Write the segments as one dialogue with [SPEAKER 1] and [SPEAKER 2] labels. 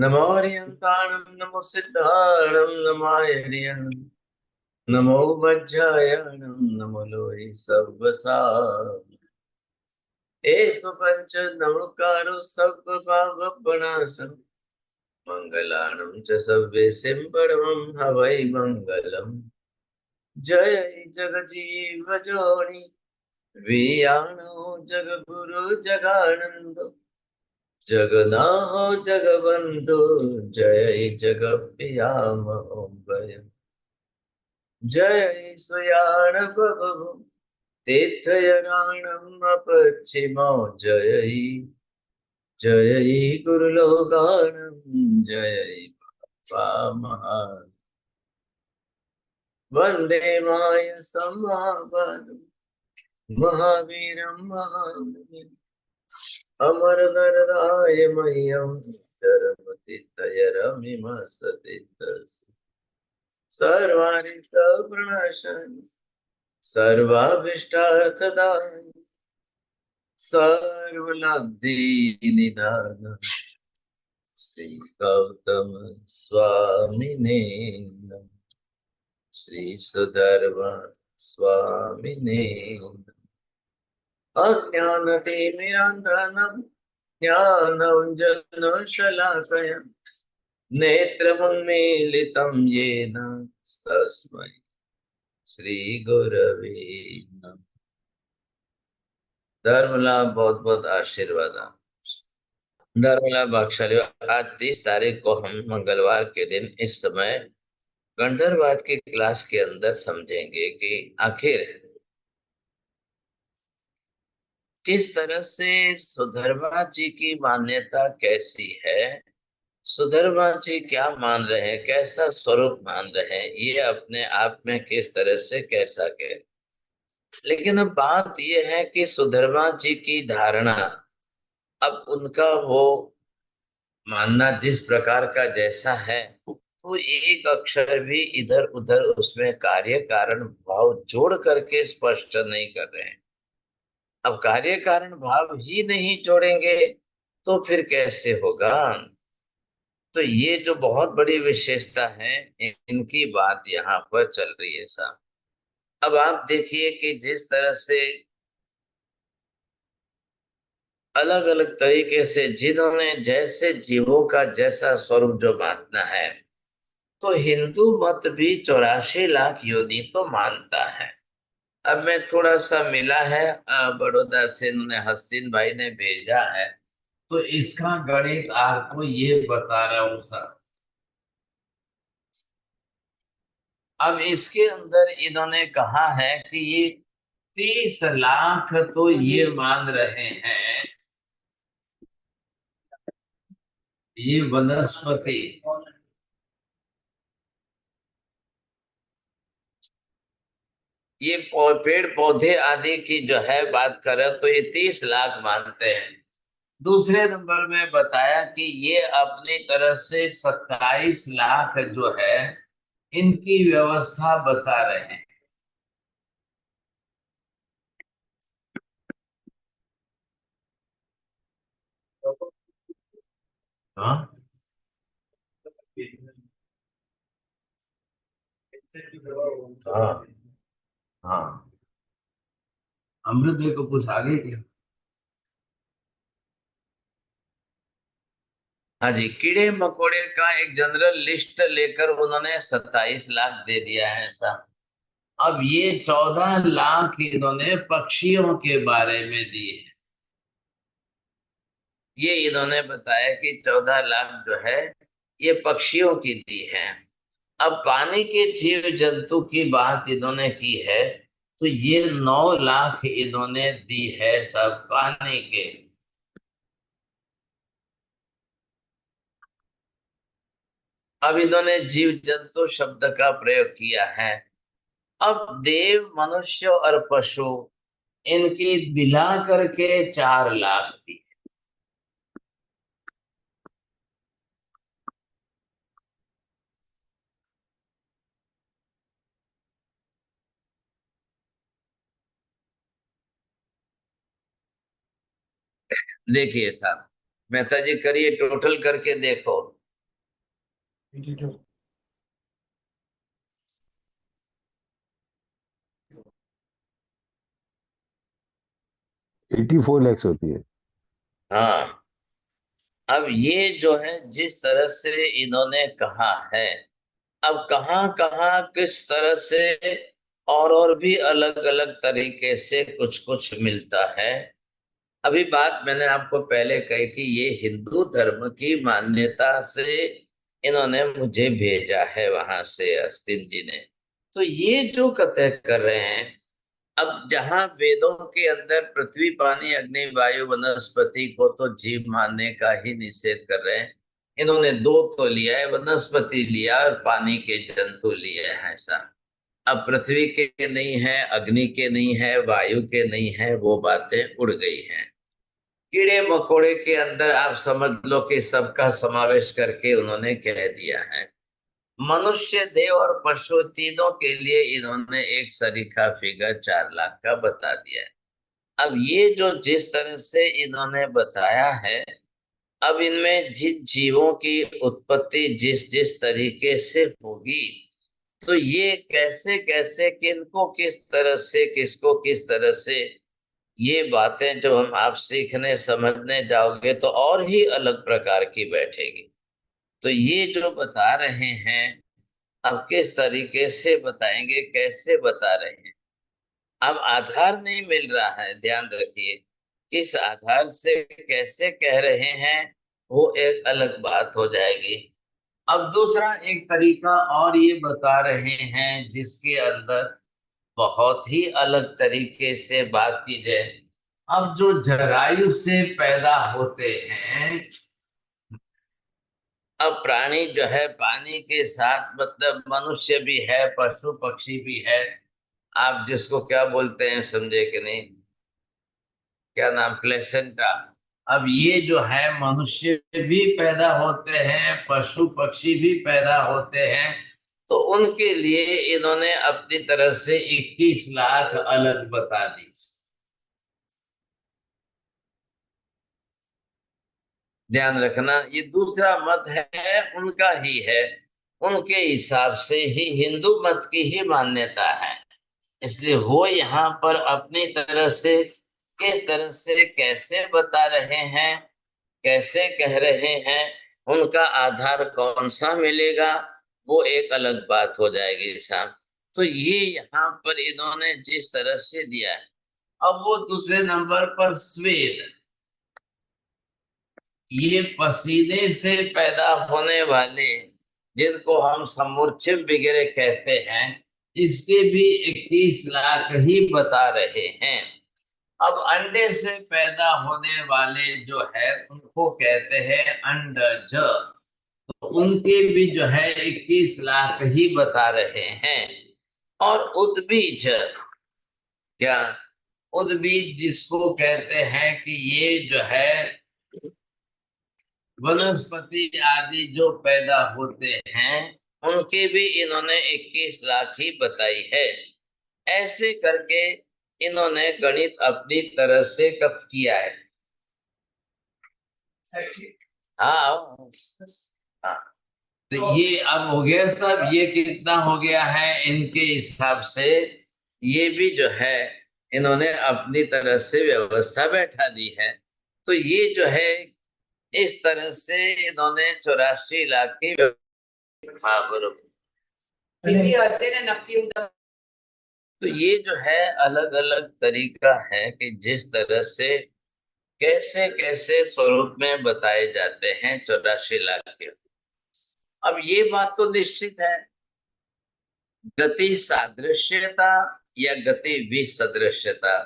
[SPEAKER 1] नमो हरियंताणं नमो सिद्धाणं नमायर्यं नमो वज्रायणं नमो लोहि सव्वसाम् एषु पञ्च नमोकारो सर्वपापप्रणाशम् मङ्गलानं च सर्वेशं परमं हवै मङ्गलम् जय जगजीव जोनि वियाणो जगगुरु जगानन्दो जगन्नाथ जगबंधु जय जगप्रियामोहम्बय जय सुयाण प्रभु तीर्थयानम् अपचिमो जय जय गुरुलोकानम् जय महान वंदे माय समापदम् महावीरं महामुनिम् अमर नरनाय मह्यं धर्मतितयरमिमसतितस् सर्वारिष्टप्रणशानि सर्वाभीष्टार्थदायि सर्वलब्धिनिधानं श्री गौतम स्वामिने नमः। श्री सुधर्मा स्वामिने नमः। अज्ञानतिमिरान्धनं ज्ञानञ्जनशलाकया नेत्रमुन्मीलितं येन तस्मै श्री गुरवे नमः। धर्मलाभ बहुत बहुत आशीर्वाद। धर्मलाभ भागशाली, आज 30 तारीख को हम मंगलवार के दिन इस समय गंधर्ववाद की क्लास के अंदर समझेंगे कि आखिर किस तरह से सुधर्मा जी की मान्यता कैसी है, सुधर्मा जी क्या मान रहे हैं, कैसा स्वरूप मान रहे हैं, ये अपने आप में किस तरह से कैसा कह। लेकिन अब बात यह है कि सुधर्मा जी की धारणा, अब उनका वो मानना जिस प्रकार का जैसा है, तो एक अक्षर भी इधर उधर उसमें कार्य कारण भाव जोड़ करके स्पष्ट नहीं कर रहे हैं। अब कार्य कारण भाव ही नहीं जोड़ेंगे तो फिर कैसे होगा। तो ये जो बहुत बड़ी विशेषता है, इनकी बात यहाँ पर चल रही है साहब। अब आप देखिए कि जिस तरह से अलग अलग तरीके से जिन्होंने जैसे जीवों का जैसा स्वरूप जो मानना है, तो हिंदू मत भी 84 लाख योनि तो मानता है। अब मैं थोड़ा सा मिला है, बड़ौदा से इन्होंने हस्तिन भाई ने भेजा है, तो इसका गणित आपको ये बता रहा हूं सर। अब इसके अंदर इन्होंने कहा है कि ये 30 लाख तो ये मान रहे हैं, ये वनस्पति, ये पेड़ पौधे आदि की जो है बात करें तो ये 30 लाख मानते हैं। दूसरे नंबर में बताया कि ये अपनी तरफ से 27 लाख जो है इनकी व्यवस्था बता रहे हैं। हाँ हाँ हाँ, अमृत को कुछ आगे क्या। हाँ जी, कीड़े मकोड़े का एक जनरल लिस्ट लेकर उन्होंने 27 लाख दे दिया है ऐसा। अब ये 14 लाख इन्होंने पक्षियों के बारे में दिए। ये इन्होंने बताया कि 14 लाख जो है ये पक्षियों की दी है। अब पानी के जीव जंतु की बात इन्होंने की है, तो ये 9 लाख इन्होंने दी है सब पानी के। अब इन्होंने जीव जंतु शब्द का प्रयोग किया है। अब देव मनुष्य और पशु इनकी मिला करके 4 लाख दी। देखिए साहब, मेहता जी करिए, टोटल करके देखो।
[SPEAKER 2] 84 lakhs होती है।
[SPEAKER 1] हाँ। अब ये जो है जिस तरह से इन्होंने कहा है, अब कहाँ कहाँ किस तरह से और भी अलग अलग तरीके से कुछ कुछ मिलता है। अभी बात मैंने आपको पहले कही कि ये हिंदू धर्म की मान्यता से इन्होंने मुझे भेजा है वहां से, अस्तिन जी ने। तो ये जो कथन कर रहे हैं, अब जहां वेदों के अंदर पृथ्वी पानी अग्नि वायु वनस्पति को तो जीव मानने का ही निषेध कर रहे हैं, इन्होंने दो तो लिया है, वनस्पति लिया और पानी के जंतु लिए हैं ऐसा। अब पृथ्वी के नहीं है, अग्नि के नहीं है, वायु के नहीं है, वो बातें उड़ गई हैं। कीड़े मकोड़े के अंदर आप समझ लो कि सबका समावेश करके उन्होंने कह दिया है। मनुष्य देव और पशु तीनों के लिए इन्होंने एक सरीखा फिगर 4 लाख का बता दिया है। अब ये जो जिस तरह से इन्होंने बताया है, अब इनमें जिन जीवों की उत्पत्ति जिस जिस तरीके से होगी, तो ये कैसे कैसे किनको किस तरह से किसको किस तरह से, ये बातें जब हम आप सीखने समझने जाओगे तो और ही अलग प्रकार की बैठेगी। तो ये जो बता रहे हैं, अब किस तरीके से बताएंगे, कैसे बता रहे हैं। अब आधार नहीं मिल रहा है, ध्यान रखिए। किस आधार से कैसे कह रहे हैं, वो एक अलग बात हो जाएगी। अब दूसरा एक तरीका और ये बता रहे हैं जिसके अंदर बहुत ही अलग तरीके से बात की जाए। अब जो जरायु से पैदा होते हैं, अब प्राणी जो है पानी के साथ, मतलब मनुष्य भी है, पशु पक्षी भी है, आप जिसको क्या बोलते हैं समझे कि नहीं, क्या नाम, प्लेसेंटा। अब ये जो है मनुष्य भी पैदा होते हैं, पशु पक्षी भी पैदा होते हैं, तो उनके लिए इन्होंने अपनी तरफ से 21 लाख अलग बता दी। ध्यान रखना, ये दूसरा मत है उनका ही है, उनके हिसाब से ही हिंदू मत की ही मान्यता है। इसलिए वो यहाँ पर अपनी तरह से किस तरह से कैसे बता रहे हैं, कैसे कह रहे हैं, उनका आधार कौन सा मिलेगा, वो एक अलग बात हो जाएगी साहब। तो ये यहाँ पर इन्होंने जिस तरह से दिया है। अब वो दूसरे नंबर पर स्वेद, ये पसीने से पैदा होने वाले, जिनको हम समूर्छिम वगैरह कहते हैं, इसके भी 21 लाख ही बता रहे हैं। अब अंडे से पैदा होने वाले जो है उनको कहते हैं अंडज, तो उनके भी जो है 21 लाख ही बता रहे हैं। और उद्बीज, क्या, उद्बीज जिसको कहते हैं कि ये जो है वनस्पति आदि जो पैदा होते हैं, उनकी भी इन्होंने 21 लाख ही बताई है। ऐसे करके इन्होंने गणित अपनी तरह से कब किया है। हाँ हाँ। तो ये अब हो गया सब, ये कितना हो गया है इनके हिसाब से, ये भी जो है इन्होंने अपनी तरह से व्यवस्था बैठा दी है। तो ये जो है इस तरह से इन्होंने 84 लाख की, हाँ बरोबर। तो ये जो है अलग अलग तरीका है कि जिस तरह से कैसे कैसे स्वरूप में बताए जाते हैं 84 लाख के। अब ये बात तो निश्चित है, गति सादृश्यता या गति विसदृश्यता,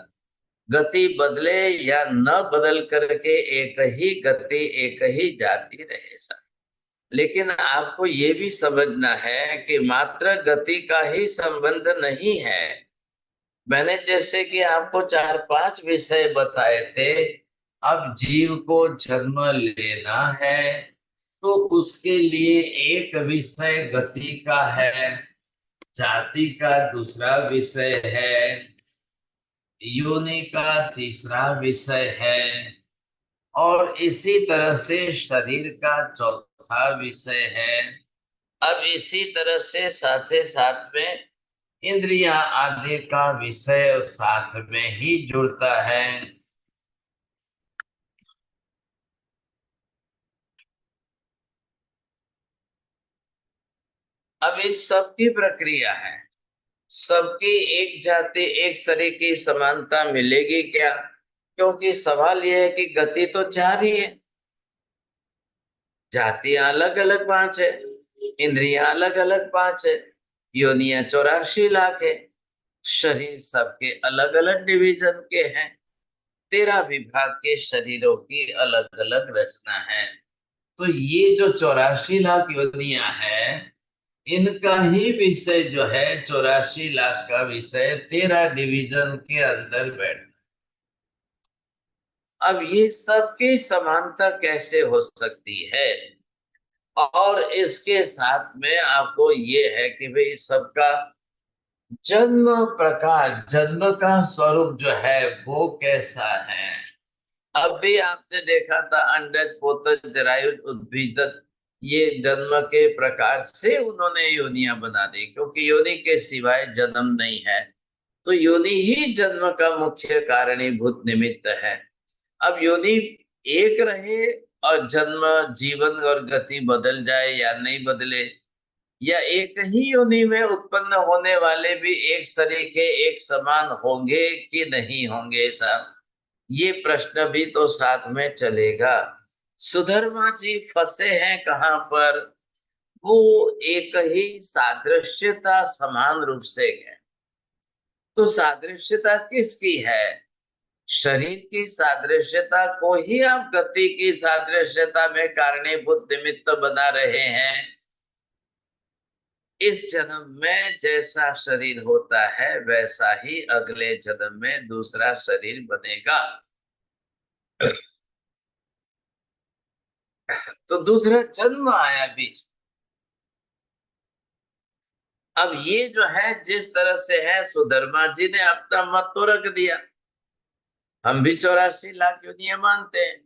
[SPEAKER 1] गति बदले या न बदल करके एक ही गति एक ही जाति रहे सा। लेकिन आपको ये भी समझना है कि मात्र गति का ही संबंध नहीं है। मैंने जैसे कि आपको 4-5 विषय बताए थे। अब जीव को जन्म लेना है तो उसके लिए एक विषय गति का है, जाति का दूसरा विषय है, योनि का तीसरा विषय है, और इसी तरह से शरीर का चौथा विषय है। अब इसी तरह से साथ साथ में इंद्रिया आदि का विषय साथ में ही जुड़ता है। अब इन सब की प्रक्रिया है, सबकी एक जाति एक शरीर की समानता मिलेगी क्या? क्योंकि सवाल यह है कि गति तो चार ही है, जातियां अलग अलग पांच है, इंद्रियां अलग अलग पांच है, योनियां 84 लाख है, शरीर सबके अलग अलग डिवीजन के हैं, 13 विभाग के शरीरों की अलग अलग रचना है। तो ये जो 84 लाख योनियां हैं, इनका ही विषय जो है 84 लाख का विषय 13 डिवीजन के अंदर बैठ। अब ये सबकी समानता कैसे हो सकती है? और इसके साथ में आपको ये है कि भाई सबका जन्म प्रकार, जन्म का स्वरूप जो है वो कैसा है? अभी आपने देखा था अंडज पोतज जरायुज उद्भिदक, ये जन्म के प्रकार से उन्होंने योनियां बना दी, क्योंकि योनि के सिवाय जन्म नहीं है, तो योनि ही जन्म का मुख्य कारणीभूत निमित्त है। अब योनि एक रहे और जन्म, जीवन और गति बदल जाए या नहीं बदले, या एक ही योनि में उत्पन्न होने वाले भी एक शरीर के एक समान होंगे कि नहीं होंगे साहब, ये प्रश्न भी तो साथ में चलेगा। सुधर्मा जी फंसे हैं कहां पर? वो एक ही सादृश्यता समान रूप से है। तो सादृश्यता किसकी है? शरीर की सादृश्यता को ही आप गति की सादृश्यता में कारणीभूत निमित्त बना रहे हैं। इस जन्म में जैसा शरीर होता है वैसा ही अगले जन्म में दूसरा शरीर बनेगा। तो दूसरा जन्म आया बीच। अब ये जो है जिस तरह से है, सुधर्मा जी ने अपना मत तो रख दिया, हम भी 84 लाख योनियां मानते हैं,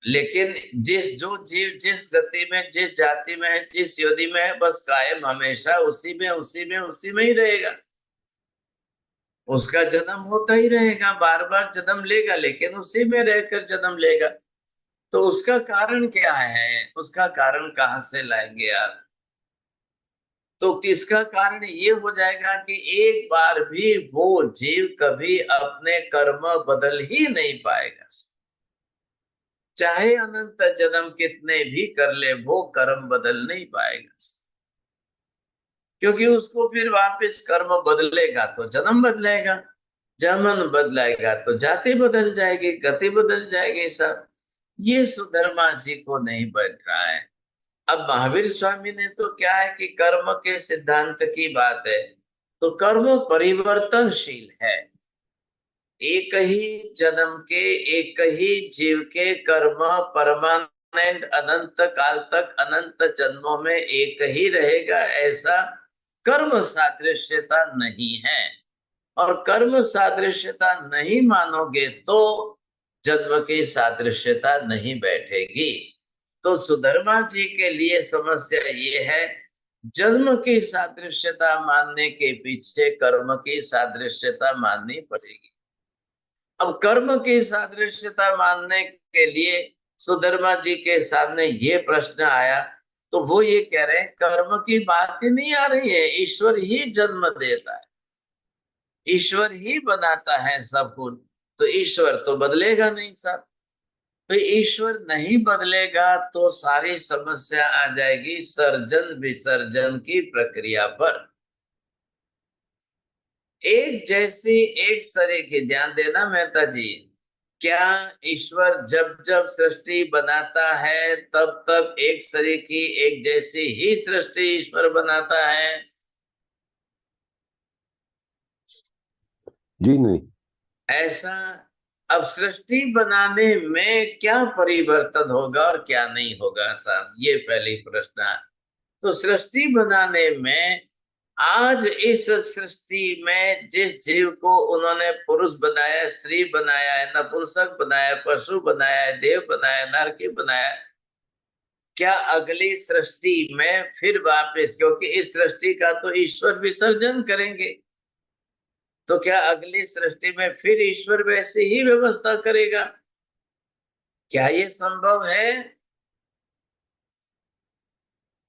[SPEAKER 1] लेकिन जिस जो जीव जिस गति में, जिस जाति में है, जिस योनि में है, बस कायम हमेशा उसी में उसी में उसी में ही रहेगा। उसका जन्म होता ही रहेगा, बार बार जन्म लेगा, लेकिन उसी में रहकर जन्म लेगा। तो उसका कारण क्या है? उसका कारण कहां से लाएंगे आप? तो किसका कारण ये हो जाएगा कि एक बार भी वो जीव कभी अपने कर्म बदल ही नहीं पाएगा, चाहे अनंत जन्म कितने भी कर ले वो कर्म बदल नहीं पाएगा, क्योंकि उसको फिर वापस कर्म बदलेगा तो जन्म बदलेगा, जन्म बदलेगा तो जाति बदल जाएगी, गति बदल जाएगी। सब ये सुधर्मा जी को नहीं बैठ रहा है। अब महावीर स्वामी ने तो क्या है कि कर्म के सिद्धांत की बात है, तो कर्म परिवर्तनशील है। एक ही जन्म के एक ही जीव के कर्म परमानेंट अनंत काल तक, अनंत जन्मों में एक ही रहेगा, ऐसा कर्म सादृश्यता नहीं है। और कर्म सादृश्यता नहीं मानोगे तो जन्म की सादृश्यता नहीं बैठेगी। तो सुधर्मा जी के लिए समस्या ये है, जन्म की सादृश्यता मानने के पीछे कर्म की सादृश्यता माननी पड़ेगी। अब कर्म की सादृश्यता मानने के लिए सुधर्मा जी के सामने ये प्रश्न आया, तो वो ये कह रहे हैं कर्म की बात ही नहीं आ रही है, ईश्वर ही जन्म देता है, ईश्वर ही बनाता है सब कुछ, तो ईश्वर तो बदलेगा नहीं साहब। तो ईश्वर नहीं बदलेगा तो सारी समस्या आ जाएगी सर्जन विसर्जन की प्रक्रिया पर। एक जैसी एक शरीर की, ध्यान देना मेहता जी, क्या ईश्वर जब जब सृष्टि बनाता है तब तब एक शरीर की एक जैसी ही सृष्टि ईश्वर बनाता है?
[SPEAKER 2] जी नहीं।
[SPEAKER 1] ऐसा। अब सृष्टि बनाने में क्या परिवर्तन होगा और क्या नहीं होगा साहब, ये पहली प्रश्न है। तो सृष्टि बनाने में, आज इस सृष्टि में जिस जीव को उन्होंने पुरुष बनाया, स्त्री बनाया है, नपुंसक बनाया, पशु बनाया है, देव बनाया, नरकी बनाया, क्या अगली सृष्टि में फिर वापस, क्योंकि इस सृष्टि का तो ईश्वर विसर्जन करेंगे, तो क्या अगली सृष्टि में फिर ईश्वर वैसे ही व्यवस्था करेगा? क्या ये संभव है?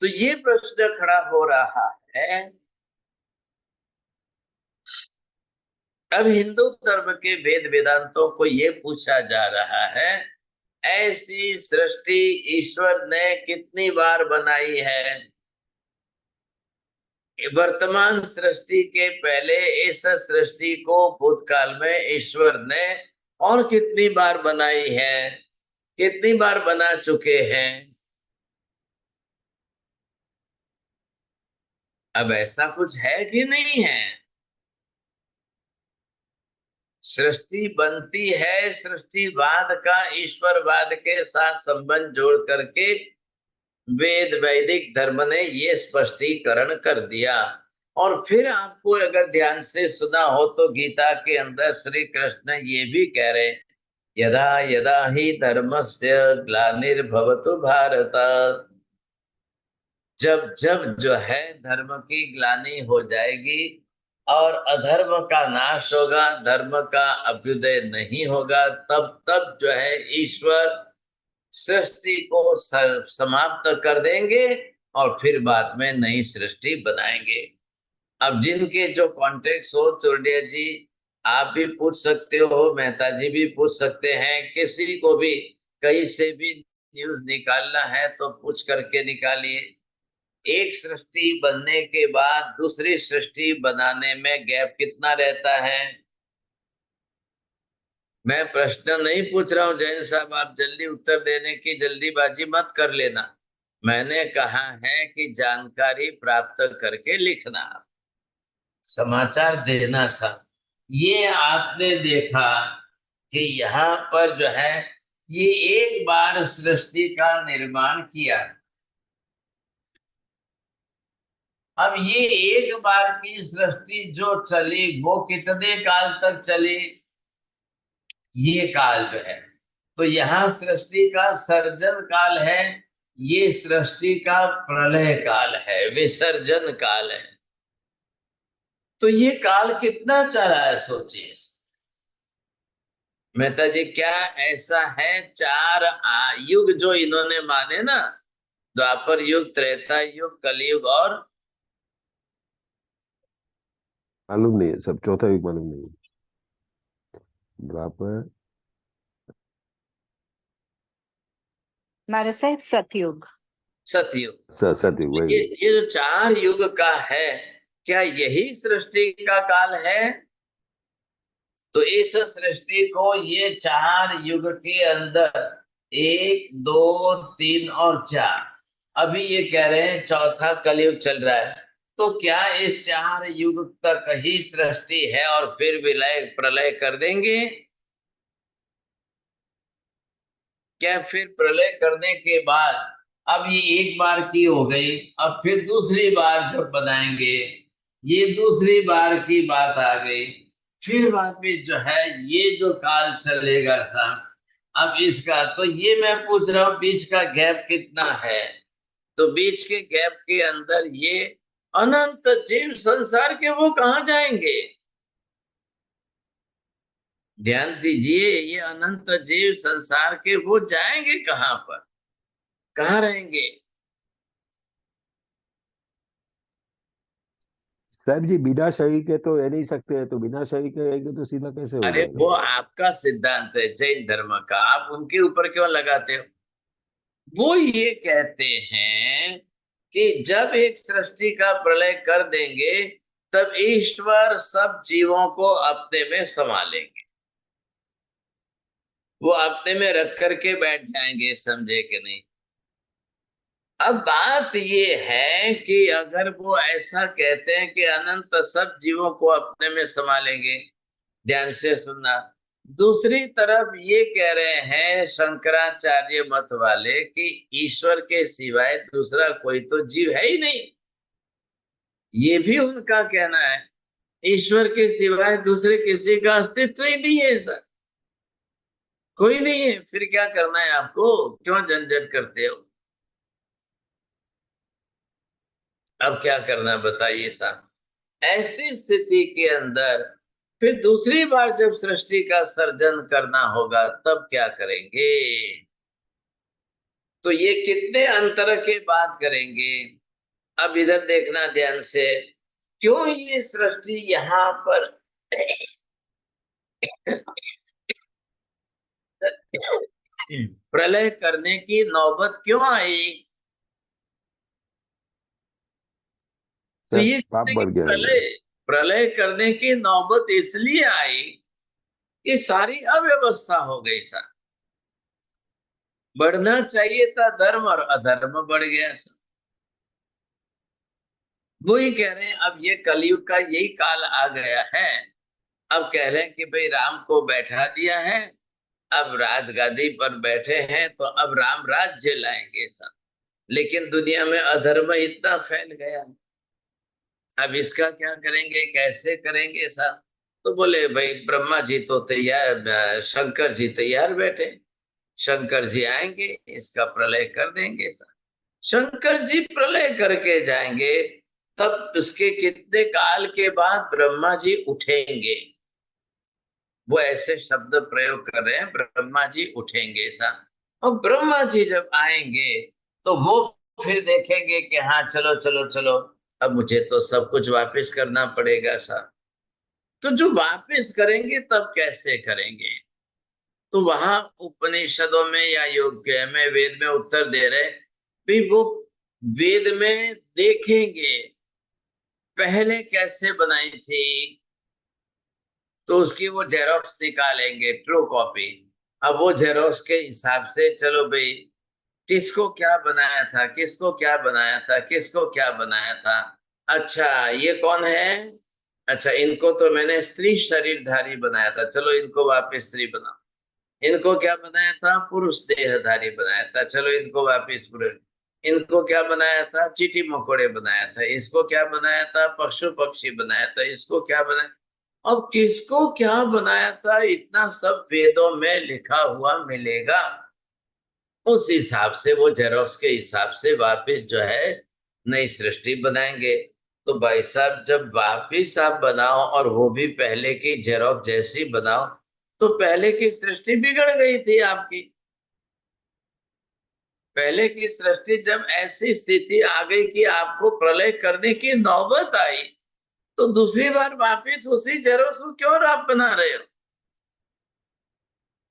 [SPEAKER 1] तो ये प्रश्न खड़ा हो रहा है। अब हिंदू धर्म के वेद वेदांतों को ये पूछा जा रहा है, ऐसी सृष्टि ईश्वर ने कितनी बार बनाई है? वर्तमान सृष्टि के पहले इस सृष्टि को भूतकाल में ईश्वर ने और कितनी बार बनाई है, कितनी बार बना चुके हैं? अब ऐसा कुछ है कि नहीं है? सृष्टि बनती है, सृष्टिवाद का ईश्वरवाद के साथ संबंध जोड़ करके वेद वैदिक धर्म ने ये स्पष्टीकरण कर दिया। और फिर आपको अगर ध्यान से सुना हो तो गीता के अंदर श्री कृष्ण ये भी कह रहे, यदा यदा ही धर्मस्य ग्लानिर्भवतु भारत, जब जब जो है धर्म की ग्लानि हो जाएगी और अधर्म का नाश होगा, धर्म का अभ्युदय नहीं होगा, तब तब जो है ईश्वर सृष्टि को समाप्त कर देंगे और फिर बाद में नई सृष्टि बनाएंगे। अब जिनके जो कॉन्टेक्ट हो, चोरडिया जी आप भी पूछ सकते हो, मेहता जी भी पूछ सकते हैं, किसी को भी कहीं से भी न्यूज निकालना है तो पूछ करके निकालिए। एक सृष्टि बनने के बाद दूसरी सृष्टि बनाने में गैप कितना रहता है? मैं प्रश्न नहीं पूछ रहा हूं जैन साहब, आप जल्दी उत्तर देने की जल्दीबाजी मत कर लेना। मैंने कहा है कि जानकारी प्राप्त करके लिखना, समाचार देना। साहब ये आपने देखा कि यहाँ पर जो है ये एक बार सृष्टि का निर्माण किया। अब ये एक बार की सृष्टि जो चली वो कितने काल तक चली? ये काल जो है, तो यहाँ सृष्टि का सर्जन काल है, ये सृष्टि का प्रलय काल है, विसर्जन काल है। तो ये काल कितना चला है सोचिए। मेहता जी क्या ऐसा है, चार युग जो इन्होंने माने ना, द्वापर युग, त्रेता युग, कलयुग और
[SPEAKER 2] मालूम नहीं है, सब चौथा युग मालूम नहीं है। द्वापर,
[SPEAKER 3] हमारे साहब सतयुग।
[SPEAKER 1] सतयुग।
[SPEAKER 2] सतयुग, वही।
[SPEAKER 1] ये जो चार युग का है, क्या यही सृष्टि का काल है? तो इस सृष्टि को ये चार युग के अंदर, एक दो तीन और चार, अभी ये कह रहे हैं चौथा कलयुग चल रहा है, तो क्या इस चार युग तक ही सृष्टि है और फिर विलय प्रलय कर देंगे? क्या फिर प्रलय करने के बाद, अब ये एक बार की हो गई, अब फिर दूसरी बार जब बनाएंगे, ये दूसरी बार की बात आ गई, फिर वापिस जो है ये जो काल चलेगा साहब, अब इसका तो ये मैं पूछ रहा हूं बीच का गैप कितना है? तो बीच के गैप के अंदर ये अनंत जीव संसार के वो कहाँ जाएंगे? ध्यान दीजिए, ये अनंत जीव संसार के वो जाएंगे कहाँ पर, कहाँ रहेंगे?
[SPEAKER 2] साहब जी बिना शरीर के तो रह नहीं सकते हैं, तो बिना शरीर के रहेंगे तो सीधा कैसे हो
[SPEAKER 1] अरे
[SPEAKER 2] जाएगा?
[SPEAKER 1] वो आपका सिद्धांत है जैन धर्म का, आप उनके ऊपर क्यों लगाते हो? वो ये कहते हैं कि जब एक सृष्टि का प्रलय कर देंगे तब ईश्वर सब जीवों को अपने में समा लेंगे, वो अपने में रख करके बैठ जाएंगे, समझे कि नहीं? अब बात ये है कि अगर वो ऐसा कहते हैं कि अनंत सब जीवों को अपने में समा लेंगे, ध्यान से सुनना, दूसरी तरफ ये कह रहे हैं शंकराचार्य मत वाले कि ईश्वर के सिवाय दूसरा कोई तो जीव है ही नहीं, ये भी उनका कहना है, ईश्वर के सिवाय दूसरे किसी का अस्तित्व ही नहीं है, सर कोई नहीं है, फिर क्या करना है आपको, क्यों झंझट करते हो? अब क्या करना बताइए साहब। ऐसी स्थिति के अंदर फिर दूसरी बार जब सृष्टि का सर्जन करना होगा तब क्या करेंगे? तो ये कितने अंतर के बात करेंगे? अब इधर देखना ध्यान से, क्यों ये सृष्टि यहाँ पर प्रलय करने की नौबत क्यों आई? तो
[SPEAKER 2] सर
[SPEAKER 1] ये
[SPEAKER 2] पाप
[SPEAKER 1] कहते हैं कि
[SPEAKER 2] बढ़ गया है
[SPEAKER 1] प्रलय
[SPEAKER 2] मेरा।
[SPEAKER 1] प्रलय करने की नौबत इसलिए आई कि सारी अव्यवस्था हो गई सा। बढ़ना चाहिए था धर्म और अधर्म बढ़ गया सा। वो ही कह रहे हैं अब ये कलयुग का यही काल आ गया है। अब कह रहे हैं कि भाई राम को बैठा दिया है, अब राजगादी पर बैठे हैं तो अब राम राज्य लाएंगे सब। लेकिन दुनिया में अधर्म इतना फैल गया, अब इसका क्या करेंगे, कैसे करेंगे सब? तो बोले भाई ब्रह्मा जी तो तैयार, शंकर जी तैयार बैठे, शंकर जी आएंगे, इसका प्रलय कर देंगे सब। शंकर जी प्रलय करके जाएंगे, तब उसके कितने काल के बाद ब्रह्मा जी उठेंगे। वो ऐसे शब्द प्रयोग कर रहे हैं, ब्रह्मा जी उठेंगे ऐसा। और ब्रह्मा जी जब आएंगे तो वो फिर देखेंगे कि हाँ चलो चलो चलो, अब मुझे तो सब कुछ वापस करना पड़ेगा सा। तो जो वापस करेंगे तब कैसे करेंगे? तो वहां उपनिषदों में या योग में वेद में उत्तर दे रहे भी, वो वेद में देखेंगे पहले कैसे बनाई थी, तो उसकी वो जेरोक्स निकालेंगे, ट्रू कॉपी। अब वो जेरोक्स के हिसाब से चलो भाई, किसको क्या बनाया था, किसको क्या बनाया था, किसको क्या बनाया था। अच्छा ये कौन है? अच्छा इनको तो मैंने स्त्री शरीरधारी बनाया था, चलो इनको वापस स्त्री बनाओ। इनको क्या बनाया था? पुरुष देहधारी बनाया था, चलो इनको वापिस पुरुष। इनको क्या बनाया था? चींटी मकोड़े बनाया था। इसको क्या बनाया था? पशु पक्षी बनाया था। इसको क्या बनाया? अब किसको क्या बनाया था, इतना सब वेदों में लिखा हुआ मिलेगा। उस हिसाब से वो जेरोक्स के हिसाब से वापिस जो है नई सृष्टि बनाएंगे। तो भाई साहब जब वापिस आप बनाओ और वो भी पहले की जेरोक्स जैसी बनाओ, तो पहले की सृष्टि बिगड़ गई थी आपकी। पहले की सृष्टि जब ऐसी स्थिति आ गई कि आपको प्रलय करने की नौबत आई, तो दूसरी बार वापिस उसी जेरोक्स को क्यों आप बना रहे हो?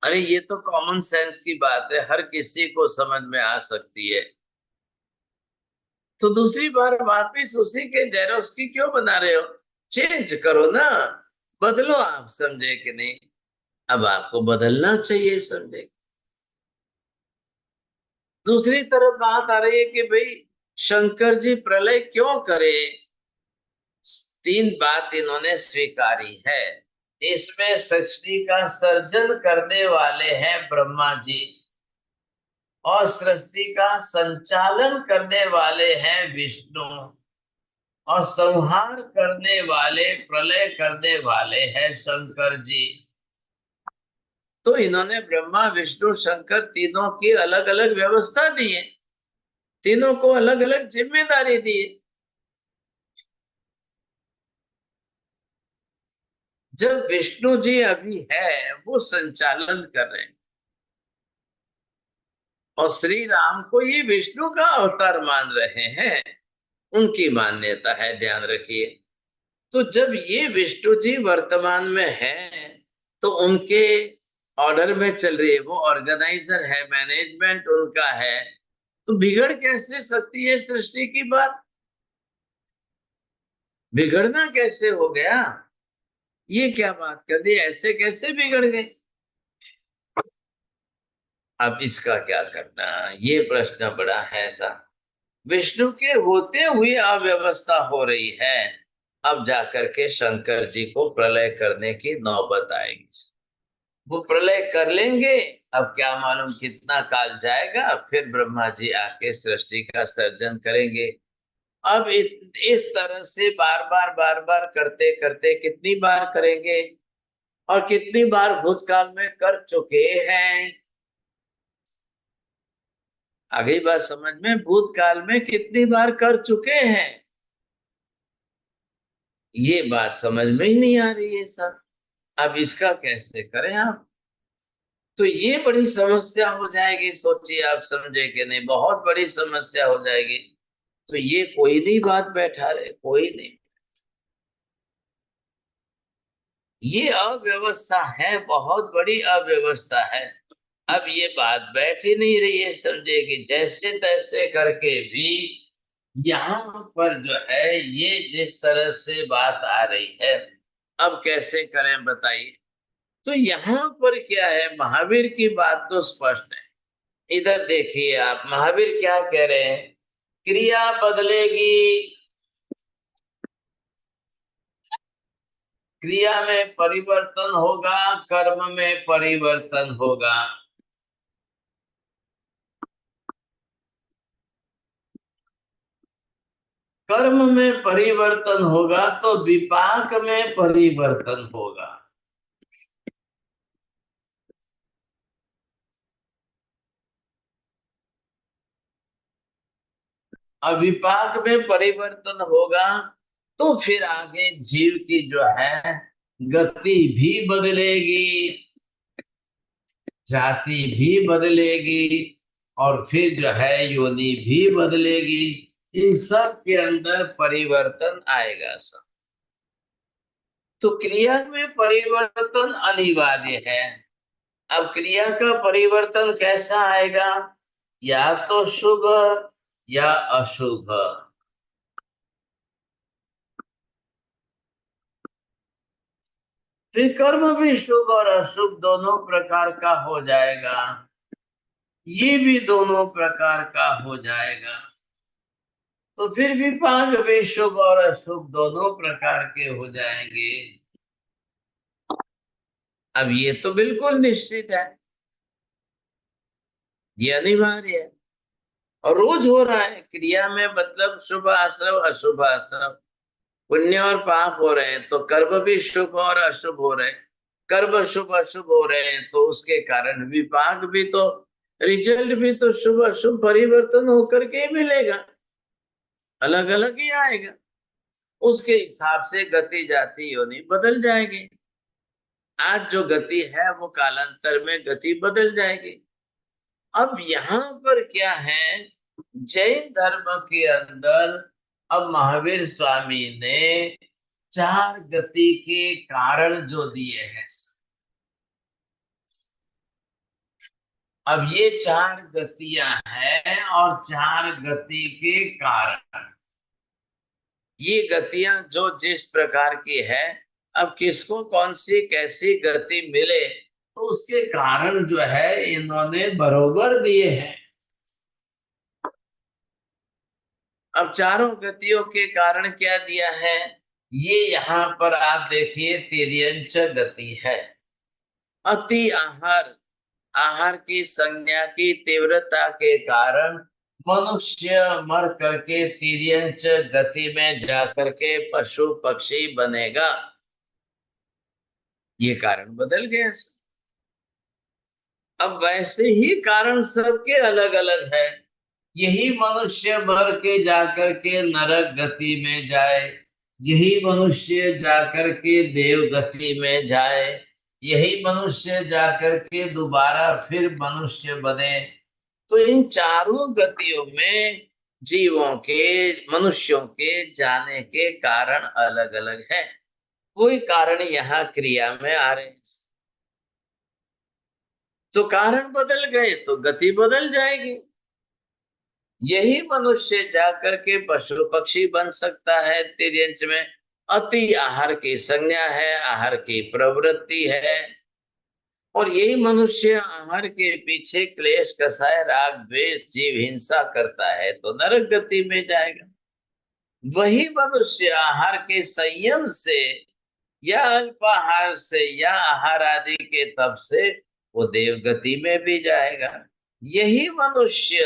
[SPEAKER 1] अरे ये तो कॉमन सेंस की बात है, हर किसी को समझ में आ सकती है। तो दूसरी बार वापिस उसी के जेरोक्स की क्यों बना रहे हो? चेंज करो ना, बदलो। आप समझे कि नहीं? अब आपको बदलना चाहिए, समझे। दूसरी तरफ बात आ रही है कि भाई शंकर जी प्रलय क्यों करे। तीन बात इन्होंने स्वीकारी है। इसमें सृष्टि का सर्जन करने वाले हैं ब्रह्मा जी, और सृष्टि का संचालन करने वाले हैं विष्णु, और संहार करने वाले, प्रलय करने वाले हैं शंकर जी। तो इन्होंने ब्रह्मा विष्णु शंकर तीनों की अलग अलग व्यवस्था दी है, तीनों को अलग अलग जिम्मेदारी दी है। जब विष्णु जी अभी है वो संचालन कर रहे हैं, और श्री राम को ये विष्णु का अवतार मान रहे हैं, उनकी मान्यता है, ध्यान रखिए। तो जब ये विष्णु जी वर्तमान में हैं, तो उनके ऑर्डर में चल रही है, वो ऑर्गेनाइजर है, मैनेजमेंट उनका है, तो बिगड़ कैसे सकती है सृष्टि की बात? बिगड़ना कैसे हो गया? ये क्या बात कर दी, ऐसे कैसे बिगड़ गए? अब इसका क्या करना, ये प्रश्न बड़ा है ऐसा। विष्णु के होते हुए अव्यवस्था हो रही है, अब जाकर के शंकर जी को प्रलय करने की नौबत आएगी। वो प्रलय कर लेंगे, अब क्या मालूम कितना काल जाएगा, फिर ब्रह्मा जी आके सृष्टि का सर्जन करेंगे। अब इस तरह से बार बार करते करते कितनी बार करेंगे, और कितनी बार भूतकाल में कर चुके हैं। आ गई बात समझ में? भूतकाल में कितनी बार कर चुके हैं। ये बात समझ में ही नहीं आ रही है सर। अब इसका कैसे करें आप? तो ये बड़ी समस्या हो जाएगी, सोचिए आप, समझे कि नहीं, बहुत बड़ी समस्या हो जाएगी। तो ये कोई नहीं बात बैठा रहे, कोई नहीं। ये अव्यवस्था है, बहुत बड़ी अव्यवस्था है। अब ये बात बैठ ही नहीं रही है, समझे कि जैसे तैसे करके भी यहाँ पर जो है ये जिस तरह से बात आ रही है, अब कैसे करें बताइए। तो यहाँ पर क्या है, महावीर की बात तो स्पष्ट है। इधर देखिए आप, महावीर क्या कह रहे हैं, क्रिया बदलेगी, क्रिया में परिवर्तन होगा, कर्म में परिवर्तन होगा। कर्म में परिवर्तन होगा तो विपाक में परिवर्तन होगा। अब विपाक में परिवर्तन होगा तो फिर आगे जीव की जो है गति भी बदलेगी, जाति भी बदलेगी, और फिर जो है योनि भी बदलेगी। इन सब के अंदर परिवर्तन आएगा सब। तो क्रिया में परिवर्तन अनिवार्य है। अब क्रिया का परिवर्तन कैसा आएगा, या तो शुभ या अशुभ। फिर कर्म भी शुभ और अशुभ दोनों प्रकार का हो जाएगा, ये भी दोनों प्रकार का हो जाएगा। तो फिर विपाक भी शुभ और अशुभ दोनों प्रकार के हो जाएंगे। अब ये तो बिल्कुल निश्चित है, ये अनिवार्य है, और रोज हो रहा है। क्रिया में मतलब शुभ आश्रव अशुभ आश्रव, पुण्य और पाप हो रहे हैं तो कर्म भी शुभ और अशुभ हो रहे हैं। कर्म शुभ अशुभ हो रहे हैं तो उसके कारण विपाक भी तो, रिजल्ट भी तो शुभ अशुभ परिवर्तन होकर के मिलेगा, अलग अलग ही आएगा। उसके हिसाब से गति जाति योनि बदल जाएगी। आज जो गति है वो कालांतर में गति बदल जाएगी। अब यहाँ पर क्या है, जैन धर्म के अंदर अब महावीर स्वामी ने चार गति के कारण जो दिए हैं। अब ये चार गतियां हैं और चार गति के कारण, ये गतियां जो जिस प्रकार की है, अब किसको कौन सी कैसी गति मिले तो उसके कारण जो है इन्होंने बरोबर दिए हैं। अब चारों गतियों के कारण क्या दिया है, ये यहाँ पर आप देखिए तिर्यंच गति है। अति आहार, आहार की संज्ञा की तीव्रता के कारण मनुष्य मर करके तिर्यंच गति में जाकर के पशु पक्षी बनेगा, ये कारण बदल गया। अब वैसे ही कारण सबके अलग अलग है। यही मनुष्य मर के जाकर के नरक गति में जाए, यही मनुष्य जाकर के देव गति में जाए, यही मनुष्य जाकर के दोबारा फिर मनुष्य बने। तो इन चारों गतियों में जीवों के, मनुष्यों के जाने के कारण अलग अलग है। कोई कारण यहाँ क्रिया में आ रहे हैं, तो कारण बदल गए तो गति बदल जाएगी। यही मनुष्य जाकर के पशु पक्षी बन सकता है तिर्यंच में। अति आहार की संज्ञा है, आहार की प्रवृत्ति है, और यही मनुष्य आहार के पीछे क्लेश कसाय राग द्वेष जीव हिंसा करता है तो नरक गति में जाएगा। वही मनुष्य आहार के संयम से या अल्पाहार से या आहार आदि के तप से वो देव गति में भी जाएगा। यही मनुष्य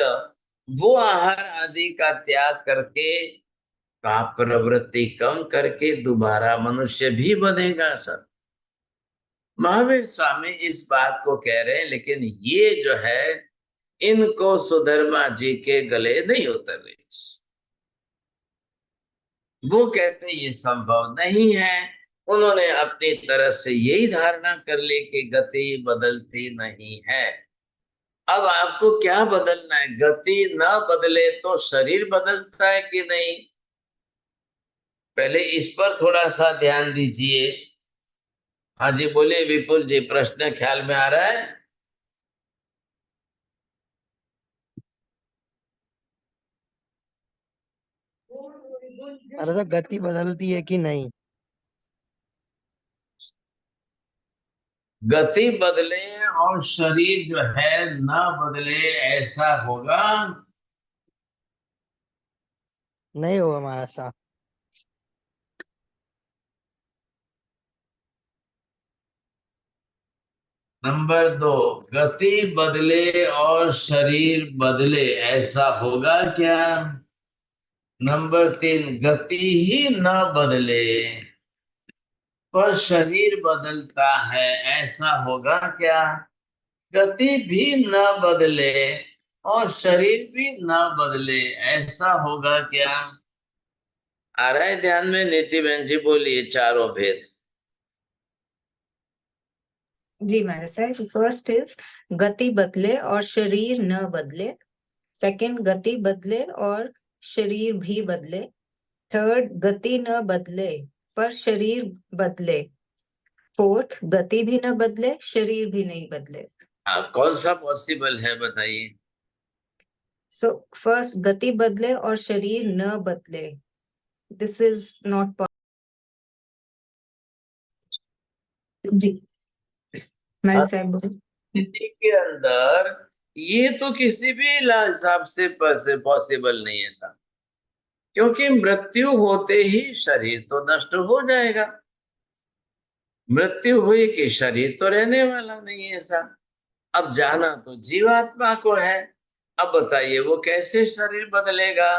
[SPEAKER 1] वो आहार आदि का त्याग करके पाप प्रवृत्ति कम करके दोबारा मनुष्य भी बनेगा सर। महावीर स्वामी इस बात को कह रहे हैं, लेकिन ये जो है इनको सुधर्मा जी के गले नहीं उतर रही। वो कहते ये संभव नहीं है। उन्होंने अपनी तरह से यही धारणा कर ली कि गति बदलती नहीं है। अब आपको क्या बदलना है? गति न बदले तो शरीर बदलता है कि नहीं? पहले इस पर थोड़ा सा ध्यान दीजिए। हाँ जी, बोलिए विपुल जी, प्रश्न ख्याल में आ रहा है?
[SPEAKER 3] अरे तो गति बदलती है कि नहीं?
[SPEAKER 1] गति बदले और शरीर जो है न बदले, ऐसा होगा?
[SPEAKER 3] नहीं होगा हमारा साथ।
[SPEAKER 1] नंबर 2, गति बदले और शरीर बदले, ऐसा होगा क्या? नंबर 3, गति ही न बदले पर शरीर बदलता है, ऐसा होगा क्या? गति भी न बदले और शरीर भी न बदले, ऐसा होगा क्या? आ रहा है ध्यान में? नीति बहन जी बोलिए चारों भेद।
[SPEAKER 4] जी महाराज साहब, फर्स्ट इज गति बदले और शरीर न बदले। सेकंड, गति बदले और शरीर भी बदले। थर्ड, गति न बदले पर शरीर बदले। फोर्थ, गति भी न बदले, शरीर भी नहीं बदले।
[SPEAKER 1] कौन सा पॉसिबल है बताइए?
[SPEAKER 4] सो फर्स्ट, गति बदले और शरीर न बदले, दिस इज नॉट जी महाराज साहब बोलिए।
[SPEAKER 1] स्थिति के अंदर ये तो किसी भी हिसाब से पॉसिबल नहीं है साहब, क्योंकि मृत्यु होते ही शरीर तो नष्ट हो जाएगा। मृत्यु हुई कि शरीर तो रहने वाला नहीं है साहब। अब जाना तो जीवात्मा को है। अब बताइए वो कैसे शरीर बदलेगा?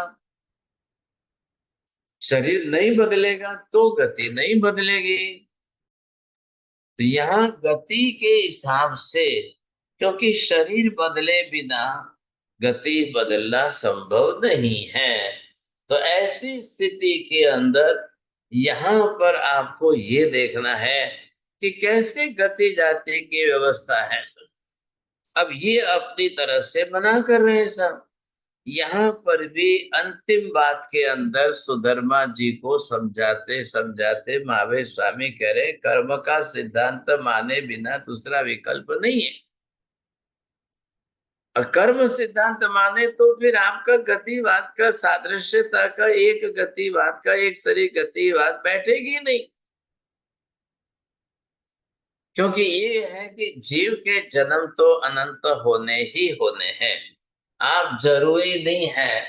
[SPEAKER 1] शरीर नहीं बदलेगा तो गति नहीं बदलेगी। तो यहाँ गति के हिसाब से, क्योंकि शरीर बदले बिना गति बदलना संभव नहीं है, तो ऐसी स्थिति के अंदर यहाँ पर आपको ये देखना है कि कैसे गति जाति की व्यवस्था है। अब ये अपनी तरह से मना कर रहे हैं सब। यहाँ पर भी अंतिम बात के अंदर सुधर्मा जी को समझाते समझाते महावीर स्वामी कह रहे कर्म का सिद्धांत माने बिना दूसरा विकल्प नहीं है। और कर्म सिद्धांत माने तो फिर आपका गतिवाद का, सादृश्यता का, एक गतिवाद का, एक शरीर गतिवाद बैठेगी नहीं। क्योंकि ये है कि जीव के जन्म तो अनंत होने ही होने हैं। आप जरूरी नहीं है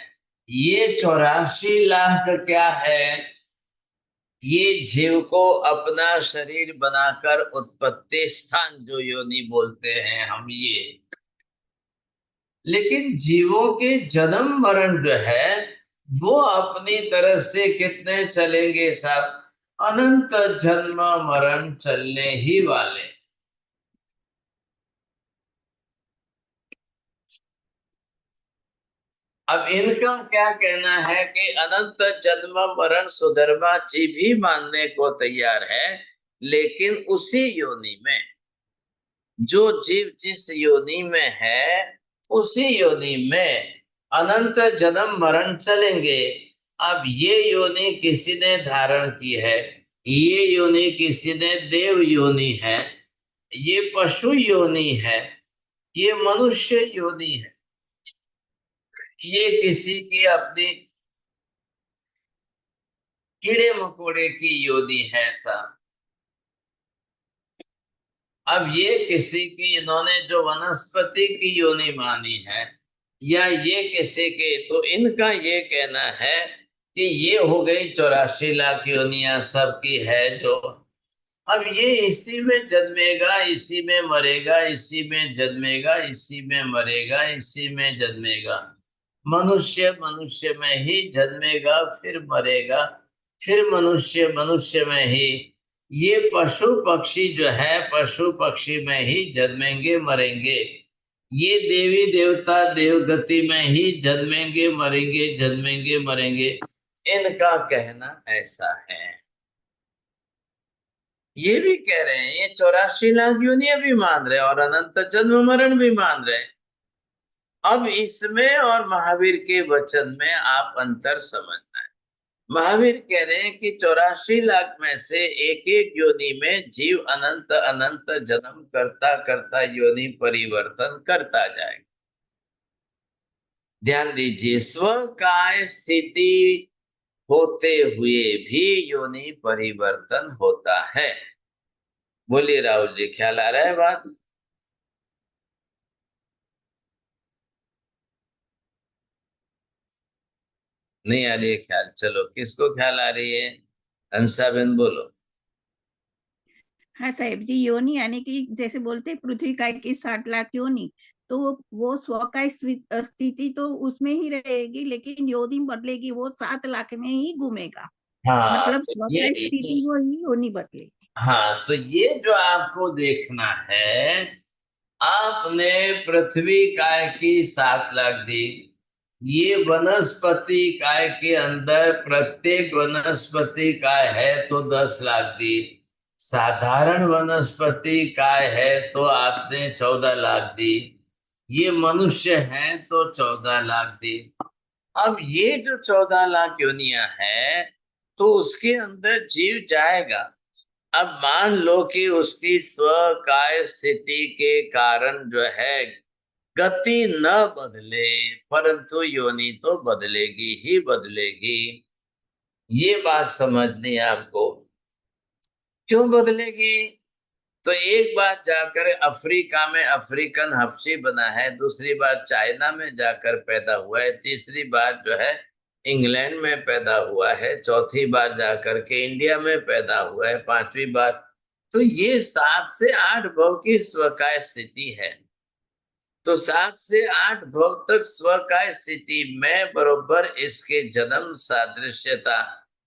[SPEAKER 1] ये 84 लाख क्या है, ये जीव को अपना शरीर बनाकर उत्पत्ति स्थान जो योनि बोलते हैं हम ये, लेकिन जीवों के जन्म मरण जो है वो अपनी तरह से कितने चलेंगे साहब? अनंत जन्म मरण चलने ही वाले। अब इनका क्या कहना है कि अनंत जन्म मरण सुधर्मा जी भी मानने को तैयार है, लेकिन उसी योनि में जो जीव जिस योनि में है उसी योनि में अनंत जन्म मरण चलेंगे। अब ये योनि किसी ने धारण की है, ये योनि किसी ने देव योनि है, ये पशु योनि है, ये मनुष्य योनि है, ये किसी की अपनी कीड़े मकोड़े की योनि है ऐसा। अब ये किसी की इन्होंने जो वनस्पति की योनि मानी है, या ये किसी के, तो इनका ये कहना है कि ये हो गई 84 लाख योनियां सबकी है जो। अब ये इसी में जन्मेगा, इसी में मरेगा, इसी में जन्मेगा, इसी में मरेगा, इसी में जन्मेगा। मनुष्य मनुष्य में ही जन्मेगा, फिर मरेगा, फिर मनुष्य मनुष्य में ही। ये पशु पक्षी जो है पशु पक्षी में ही जन्मेंगे मरेंगे। ये देवी देवता देवगति में ही जन्मेंगे मरेंगे, जन्मेंगे मरेंगे। इनका कहना ऐसा है। ये भी कह रहे हैं ये 84 लाख योनियां भी मान रहे हैं और अनंत जन्म मरण भी मान रहे हैं। अब इसमें और महावीर के वचन में आप अंतर समझना है। महावीर कह रहे हैं कि 84 लाख में से एक एक योनि में जीव अनंत अनंत जन्म करता करता योनि परिवर्तन करता जाएगा। ध्यान दीजिए, स्व काय स्थिति होते हुए भी योनि परिवर्तन होता है। बोलिए राहुल जी, ख्याल आ रहा है बात? नहीं आ रही है ख्याल? चलो, किसको ख्याल आ रही है? हंसाबेन बोलो।
[SPEAKER 5] हाँ साहेब जी, योनि यानी कि जैसे बोलते हैं पृथ्वी काय की 60 लाख योनि, तो वो स्व का स्थिति तो उसमें ही रहेगी, लेकिन योनि बदलेगी, वो 7 लाख में ही घूमेगा।
[SPEAKER 1] हाँ
[SPEAKER 5] मतलब
[SPEAKER 1] तो
[SPEAKER 5] स्व
[SPEAKER 1] ये
[SPEAKER 5] का स्थिति वो ही योनि बदलेगी।
[SPEAKER 1] हाँ तो ये जो आपको देखना है, आपने पृथ्वी काय की 7 लाख दी, ये वनस्पति काय के अंदर प्रत्येक वनस्पति काय है तो 10 लाख दी, साधारण वनस्पति काय है तो आपने 14 लाख दी, ये मनुष्य है तो 14 लाख दी। अब ये जो 14 लाख योनियां हैं तो उसके अंदर जीव जाएगा। अब मान लो कि उसकी स्व काय स्थिति के कारण जो है गति न बदले, परंतु योनि तो बदलेगी ही बदलेगी। ये बात समझनी है आपको। क्यों बदलेगी? तो एक बार जाकर अफ्रीका में अफ्रीकन हबशी बना है, दूसरी बार चाइना में जाकर पैदा हुआ है, तीसरी बार जो है इंग्लैंड में पैदा हुआ है, चौथी बार जाकर के इंडिया में पैदा हुआ है, पांचवी बार। तो ये 7 से 8 भव की स्वकाय स्थिति है। तो 7 से 8 भव तक स्वकाय स्थिति में बरोबर इसके जन्म सादृश्यता,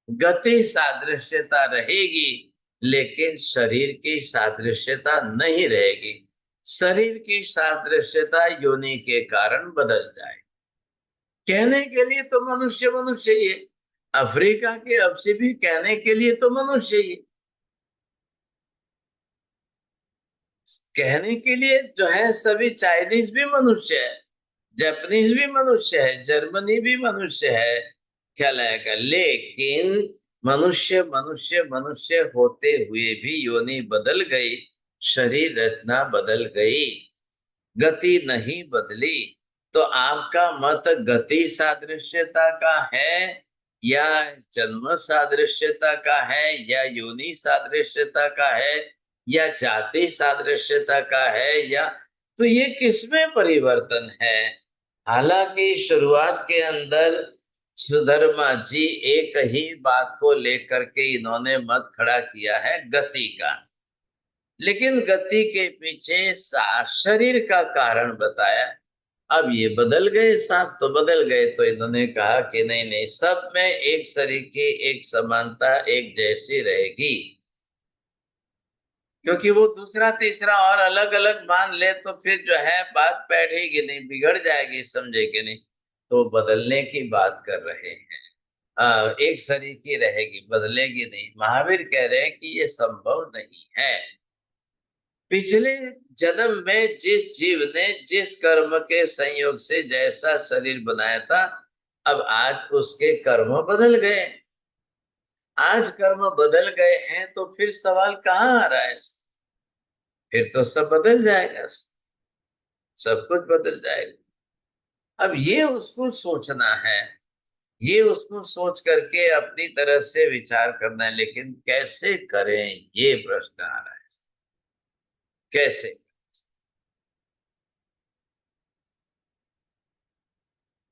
[SPEAKER 1] गति सादृश्यता रहेगी, लेकिन शरीर की सादृश्यता नहीं रहेगी। शरीर की सादृश्यता योनि के कारण बदल जाए। कहने के लिए तो मनुष्य मनुष्य ही है, अफ्रीका के हबशी भी कहने के लिए तो मनुष्य ही है। कहने के लिए जो है सभी चाइनीज भी मनुष्य है, जापानीज भी मनुष्य है, जर्मनी भी मनुष्य है, ख्याल आएगा। लेकिन मनुष्य मनुष्य मनुष्य होते हुए भी योनि बदल गई, शरीर रचना बदल गई, गति नहीं बदली। तो आपका मत गति सादृश्यता का है या जन्म सादृश्यता का है या योनि सादृश्यता का है या जाति सादृश्यता का है, या तो ये किसमें परिवर्तन है? हालांकि शुरुआत के अंदर सुधर्मा जी एक ही बात को लेकर के इन्होंने मत खड़ा किया है, गति का, लेकिन गति के पीछे शरीर का कारण बताया। अब ये बदल गए, साथ तो बदल गए, तो इन्होंने कहा कि नहीं नहीं, सब में एक तरीके एक समानता एक जैसी रहेगी। क्योंकि वो दूसरा तीसरा और अलग अलग मान ले तो फिर जो है बात बैठेगी नहीं, बिगड़ जाएगी, समझेगी नहीं। तो बदलने की बात कर रहे हैं, एक तरीके रहेगी, बदलेगी नहीं। महावीर कह रहे हैं कि ये संभव नहीं है। पिछले जन्म में जिस जीव ने जिस कर्म के संयोग से जैसा शरीर बनाया था, अब आज उसके कर्म बदल गए। आज कर्म बदल गए हैं तो फिर सवाल कहाँ आ रहा है? फिर तो सब बदल जाएगा, सब कुछ बदल जाएगा। अब ये उसको सोचना है, ये उसको सोच करके अपनी तरह से विचार करना है, लेकिन कैसे करें ये प्रश्न आ रहा है। कैसे?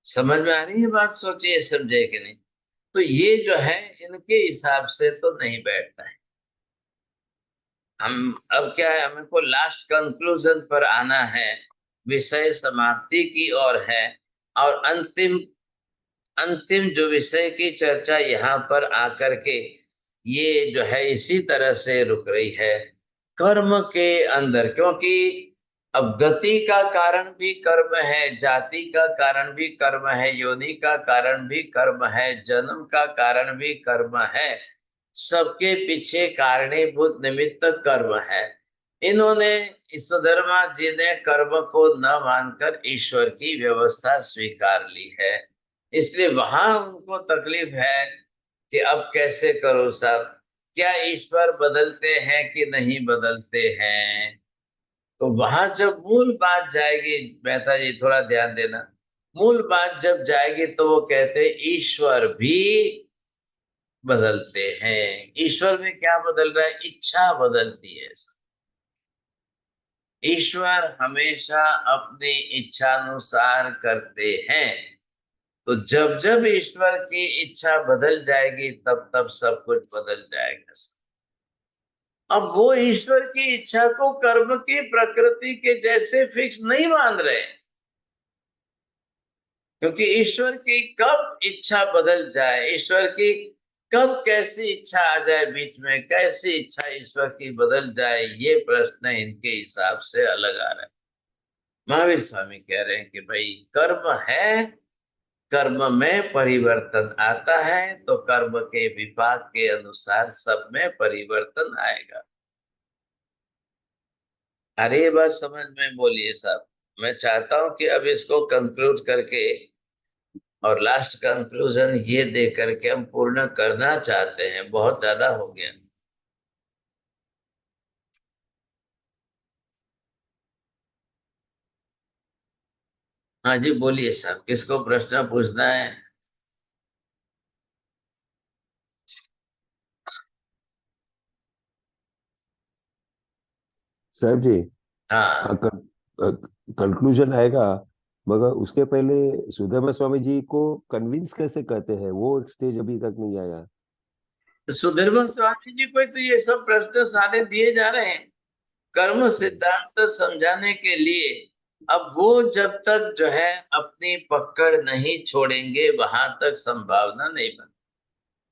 [SPEAKER 1] समझ में आ रही है बात? सोचिए, समझे कि नहीं? तो ये जो है इनके हिसाब से तो नहीं बैठता है। हम अब क्या है, हमको लास्ट कंक्लूजन पर आना है, विषय समाप्ति की ओर है, और अंतिम अंतिम जो विषय की चर्चा यहाँ पर आकर के ये जो है इसी तरह से रुक रही है कर्म के अंदर। क्योंकि अब गति का कारण भी कर्म है, जाति का कारण भी कर्म है, योनि का कारण भी कर्म है, जन्म का कारण भी कर्म है। सबके पीछे कारणीभूत निमित्त कर्म है। इन्होंने ईश्वरधर्मा जी ने कर्म को न मानकर ईश्वर की व्यवस्था स्वीकार ली है, इसलिए वहां उनको तकलीफ है कि अब कैसे करो साहब, क्या ईश्वर बदलते हैं कि नहीं बदलते हैं। तो वहां जब मूल बात जाएगी, मेहता जी थोड़ा ध्यान देना, मूल बात जब जाएगी तो वो कहते ईश्वर भी बदलते हैं। ईश्वर में क्या बदल रहा है? इच्छा बदलती है। ईश्वर हमेशा अपनी इच्छानुसार करते हैं। तो जब जब ईश्वर की इच्छा बदल जाएगी तब तब सब कुछ बदल जाएगा। अब वो ईश्वर की इच्छा को कर्म की प्रकृति के जैसे फिक्स नहीं मान रहे, क्योंकि ईश्वर की कब इच्छा बदल जाए, ईश्वर की कब कैसी इच्छा आ जाए बीच में, कैसी इच्छा ईश्वर की बदल जाए, ये प्रश्न इनके हिसाब से अलग आ रहा है। महावीर स्वामी कह रहे हैं कि भाई कर्म है, कर्म में परिवर्तन आता है, तो कर्म के विपाक के अनुसार सब में परिवर्तन आएगा। अरे ये बात समझ में बोलिए साहब। मैं चाहता हूं कि अब इसको कंक्लूड करके और लास्ट कंक्लूजन ये दे करके हम पूर्ण करना चाहते हैं, बहुत ज्यादा हो गया। हाँ जी बोलिए साहब, किसको प्रश्न पूछना है?
[SPEAKER 2] साहब जी,
[SPEAKER 1] हाँ
[SPEAKER 2] कंक्लूजन आएगा, मगर उसके पहले सुदामा स्वामी जी को कन्विंस कैसे करते हैं, वो एक स्टेज अभी तक नहीं आया।
[SPEAKER 1] सुधीर स्वामी जी को तो ये सब प्रश्न सारे दिए जा रहे हैं कर्म सिद्धांत समझाने के लिए। अब वो जब तक जो है अपनी पकड़ नहीं छोड़ेंगे वहां तक संभावना नहीं बन।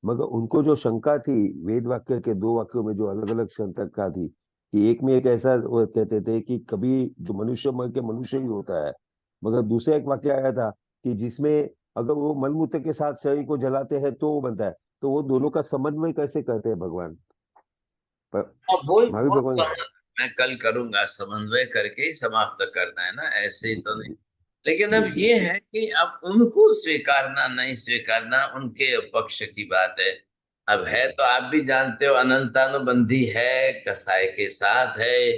[SPEAKER 2] मगर उनको जो शंका थी वेद वाक्य के दो वाक्यों में, जो अलग अलग शंका थी, कि एक में एक ऐसा वो कहते थे कि कभी जो मनुष्य मर के मनुष्य ही होता है, मगर दूसरा एक वाक्य आया था कि जिसमें अगर वो मलमूत्र के साथ शरीर को जलाते हैं तो वो बनता है। तो वो दोनों का समन्वय कैसे करते हैं भगवान? पर
[SPEAKER 1] अब वो
[SPEAKER 2] महावीर भगवान।
[SPEAKER 1] मैं कल करूंगा, समन्वय करके ही समाप्त करना है ना, ऐसे ही तो नहीं। लेकिन
[SPEAKER 2] जी
[SPEAKER 1] अब
[SPEAKER 2] जी।
[SPEAKER 1] ये है कि अब उनको स्वीकारना नहीं स्वीकारना उनके पक्ष की बात है। अब है तो आप भी जानते हो अनंतानुबंधी है, कसाई के साथ है,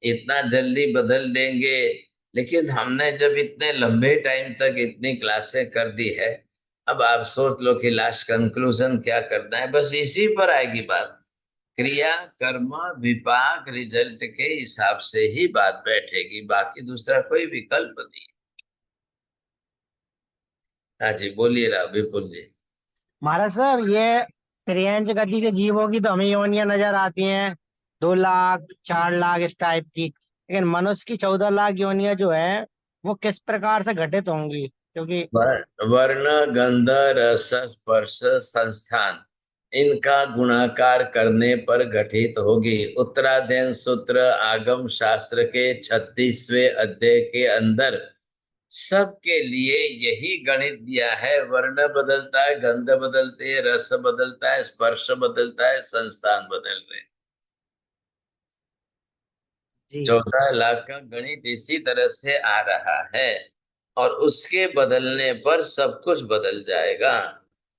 [SPEAKER 1] इतना जल्दी बदल देंगे। लेकिन हमने जब इतने लंबे टाइम तक इतनी क्लासें कर दी है, अब आप सोच लो कि लास्ट कंक्लूजन क्या करना है। बस इसी पर आएगी बात, क्रिया कर्म विपाक रिजल्ट के हिसाब से ही बात बैठेगी, बाकी दूसरा कोई विकल्प नहीं। हाँ जी बोलिए रहा विपुल जी।
[SPEAKER 3] महाराज साहब, ये त्रियंच गति के जीवों की तो हमें योनियां नजर आती हैं, 2 लाख 4 लाख इस टाइप की। लेकिन मनुष्य की 14 लाख योनियां जो है वो किस प्रकार से घटित होंगी? क्योंकि
[SPEAKER 1] वर्ण गंध रस स्पर्श संस्थान, इनका गुणाकार करने पर गठित होगी। उत्तराध्ययन सूत्र आगम शास्त्र के 36वें अध्याय के अंदर सबके लिए यही गणित दिया है। वर्ण बदलता है, गंध बदलते है, रस बदलता है, स्पर्श बदलता है, संस्थान बदल रहे।
[SPEAKER 3] जी
[SPEAKER 1] 14 लाख का गणित इसी तरह से आ रहा है, और उसके बदलने पर सब कुछ बदल जाएगा।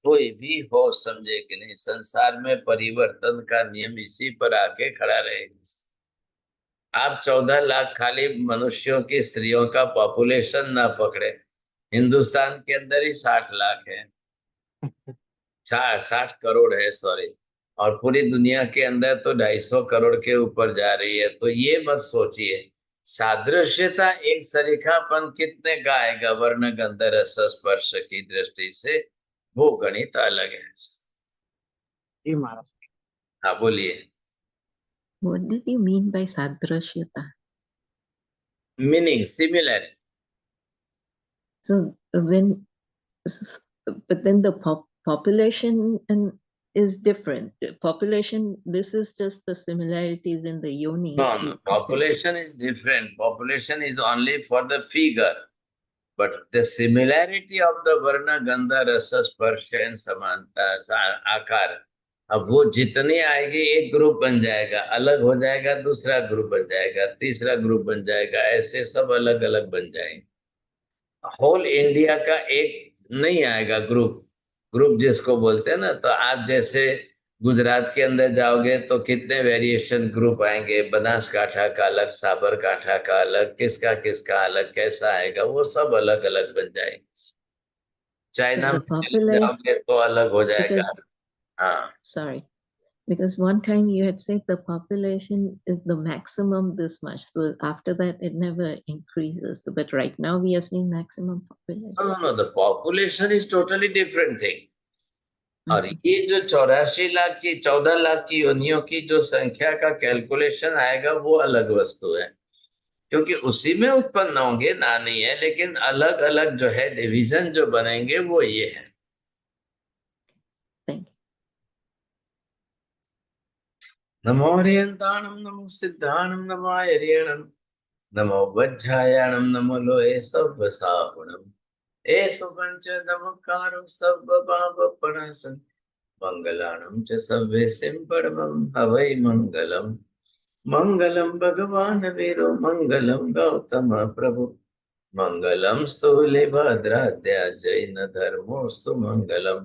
[SPEAKER 1] कोई भी हो समझे कि नहीं, संसार में परिवर्तन का नियम इसी पर आके खड़ा रहेगा। आप 14 लाख खाली मनुष्यों की स्त्रियों का पॉपुलेशन ना पकड़े, हिंदुस्तान के अंदर ही 60 लाख है, 60 करोड़ है सॉरी, और पूरी दुनिया के अंदर तो 250 करोड़ के ऊपर जा रही है। तो ये मत सोचिए, सादृश्यता एक सरीखापन कितने का आएगा वर्ण गंध रस स्पर्श की दृष्टि से, वो गणित अलग है।
[SPEAKER 3] जी महाराज।
[SPEAKER 1] हाँ बोलिए।
[SPEAKER 5] What did you mean by sadrashyata?
[SPEAKER 1] Meaning similar.
[SPEAKER 5] So when, but then the population and
[SPEAKER 6] is different. Population, this is just the similarities in the yoni.
[SPEAKER 1] No, population is different. Population is only for the figure. But the similarity of the varna, gandha, rasa, स्पर्श and समानता, आकार, अब वो जितनी आएगी एक group बन जाएगा, अलग हो जाएगा, दूसरा ग्रुप बन जाएगा, तीसरा ग्रुप बन जाएगा, ऐसे सब अलग अलग बन जाएंगे। होल इंडिया का एक नहीं आएगा ग्रुप जिसको बोलते हैं ना। तो आप जैसे गुजरात के अंदर जाओगे तो कितने वेरिएशन ग्रुप आएंगे, बनासकांठा का अलग, साबरकांठा का अलग, किसका अलग, कैसा आएगा, वो सब अलग अलग बन जाएंगे। चाइना में जाओगे तो अलग हो जाएगा। हाँ,
[SPEAKER 6] sorry, because one time you had said the population is the maximum this much, so after that it never increases, but right now we are seeing maximum population.
[SPEAKER 1] no, the population is totally different thing. और ये जो 84 लाख की 14 लाख की योनियों की जो संख्या का कैलकुलेशन आएगा वो अलग वस्तु है, क्योंकि उसी में उत्पन्न होंगे, ना नहीं है, लेकिन अलग अलग जो है डिवीजन जो बनेंगे वो ये है। नमो हरियंताणम, नमो सिद्धाणम, नमो आयर्यणम, नमो वज्रायणम, नमो लोहे सब साहुणम, एसु पंच नमकारो सब पापपणासन, मंगलाणं च सव्येसिं परमं हवै मंगलम्। मंगलम भगवान वीरो, मंगलम गौतम प्रभु, मंगलम स्थूलिभद्राद्या जैन धर्मोस्तु मंगलम।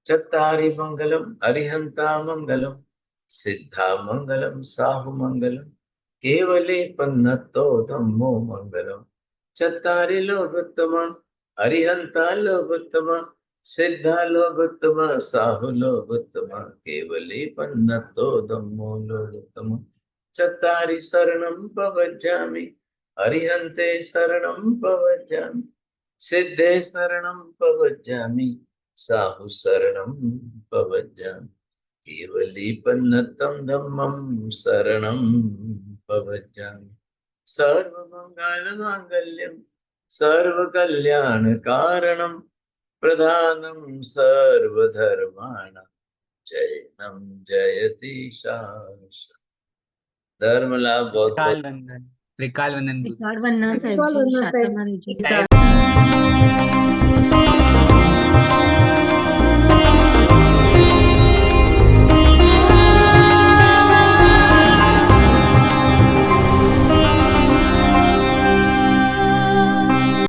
[SPEAKER 1] चत्तारि मंगलम अरिहंता मंगलम, सिद्धा मंगलम साहु मंगलम, केवले पन्नतो धम्मो मंगलम। चत्तारि लोकोत्तमा अरिहंता लोकोत्तमा, सिद्धा लोकोत्तमा साहु लोकोत्तमा, केवले पन्नतो धम्मो लोकोत्तमा। चत्तारि शरणं पवज्जामि, अरिहन्ते शरणं पवज्जामि, सिद्धे शरणं पवज्जामि, साहु शरणं पवज्जामि, केवली पन्नतं धम्मं शरणं पवज्जामि। सर्वमङ्गलमाङ्गल्यं सर्वकल्याणकारणं, प्रधानं सर्वधर्माणां जयनं जयति शाश्वतम्। धर्म लाभ बहुत
[SPEAKER 7] त्रिकाल वंदन
[SPEAKER 5] त्रिकाल वंदना साहिब जी, शाता मारी जी।